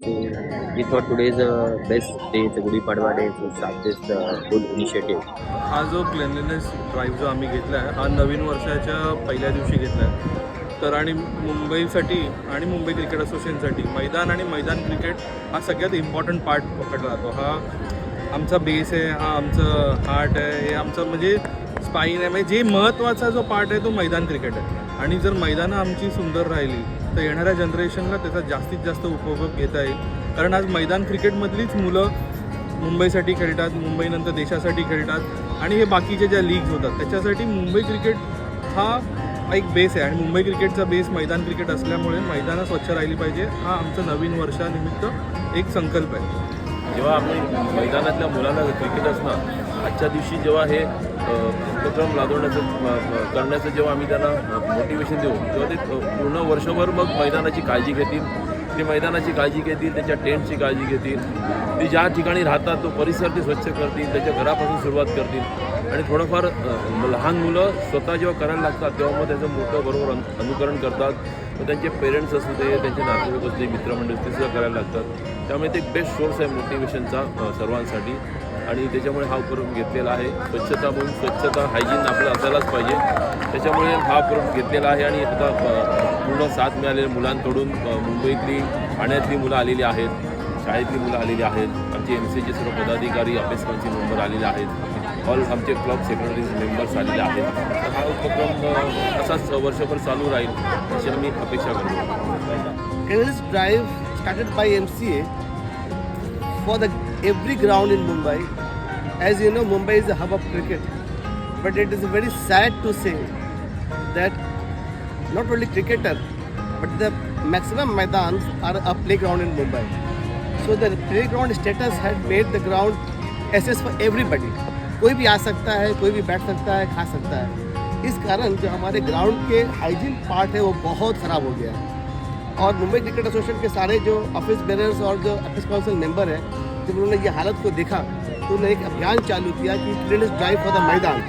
So we thought today is the best day, it's a Gudi Padwa day to start this good initiative. हा जो cleanliness drive जो आम्ही घेतला आहे हा नवीन वर्षाच्या पहिल्या दिवशी घेतला आहे. तर आणि मुंबईसाठी आणि मुंबई क्रिकेट असोसिएशनसाठी मैदान आणि मैदान क्रिकेट हा सगळ्यात इम्पॉर्टंट पार्ट पकडला जातो. हा आमचा बेस आहे, हा आमचं हार्ट आहे, हे आमचं म्हणजे स्पाईन आहे. म्हणजे जे महत्त्वाचा जो पार्ट आहे तो मैदान क्रिकेट आहे. आणि जर मैदानं आमची सुंदर राहिली तर येणाऱ्या जनरेशनला त्याचा जास्तीत जास्त उपभोग घेता येईल. कारण आज मैदान क्रिकेटमधलीच मुलं मुंबईसाठी खेळतात, मुंबईनंतर देशासाठी खेळतात आणि हे बाकीचे ज्या लीग्स होतात त्याच्यासाठी मुंबई क्रिकेट हा एक बेस आहे. आणि मुंबई क्रिकेटचा बेस मैदान क्रिकेट असल्यामुळे मैदानं स्वच्छ राहिली पाहिजे हा आमचा नवीन वर्षानिमित्त एक संकल्प आहे. जेव्हा आम्ही मैदानातल्या मुलांना क्रिकेट असणार आजच्या दिवशी जेव्हा हे उपक्रम लादवण्याचं करण्याचं जेव्हा आम्ही त्यांना मोटिवेशन देऊ तेव्हा ते पूर्ण वर्षभर मग मैदानाची काळजी घेतील. ते मैदानाची काळजी घेतील, त्याच्या टेंटची काळजी घेतील, ते ज्या ठिकाणी राहतात तो परिसर ते स्वच्छ करतील, त्याच्या घरापासून सुरुवात करतील. आणि थोडंफार लहान मुलं स्वतः जेव्हा करायला लागतात तेव्हा मग त्याचं मोठं बरोबर अनुकरण करतात. मग त्यांचे पेरेंट्स असू दे, त्यांचे नातेवाईक असू दे, मित्रमंडळ ते सुद्धा करायला लागतात. त्यामुळे ते एक बेस्ट सोर्स आहे मोटिवेशनचा सर्वांसाठी. आणि त्याच्यामुळे हा उपक्रम घेतलेला आहे. स्वच्छता म्हणून स्वच्छता हायजीन आपलं असायलाच पाहिजे, त्याच्यामुळे हा उपक्रम घेतलेला आहे. आणि आता पूर्ण साथ मिळालेल्या मुलांकडून मुंबईतली ठाण्यातली मुलं आलेली आहेत, शाळेतली मुलं आलेली आहेत, आमचे MCचे सर्व पदाधिकारी, अभ्यासकांचे मेंबर आलेले आहेत, ऑल आमचे क्लब सेक्रेटरीज मेंबर्स आलेले आहेत. तर हा उपक्रम असाच वर्षभर चालू राहील अशी आम्ही अपेक्षा करतो. This drive started by MCA for every ground in Mumbai. As you know, Mumbai is a hub of cricket, but it is very sad to say that not only cricketer, but the maximum maidans are a playground in Mumbai. So the playground status had made the ground access for everybody. कोई भी आ सकता है, कोई भी बैठ सकता है, खा सकता है. इस कारण जो हमारे ग्राउंड के हाइजीन पार्ट है वो बहुत ख़राब हो गया है. और मुंबई क्रिकेट एसोसिएशन के सारे जो ऑफिस बेरर्स और जो ऑफिस काउंसिल मेंबर हैं, जब उन्होंने ये हालत को देखा तो उन्होंने एक अभियान चालू किया कि क्लीनेस ड्राइव फॉर द मैदान.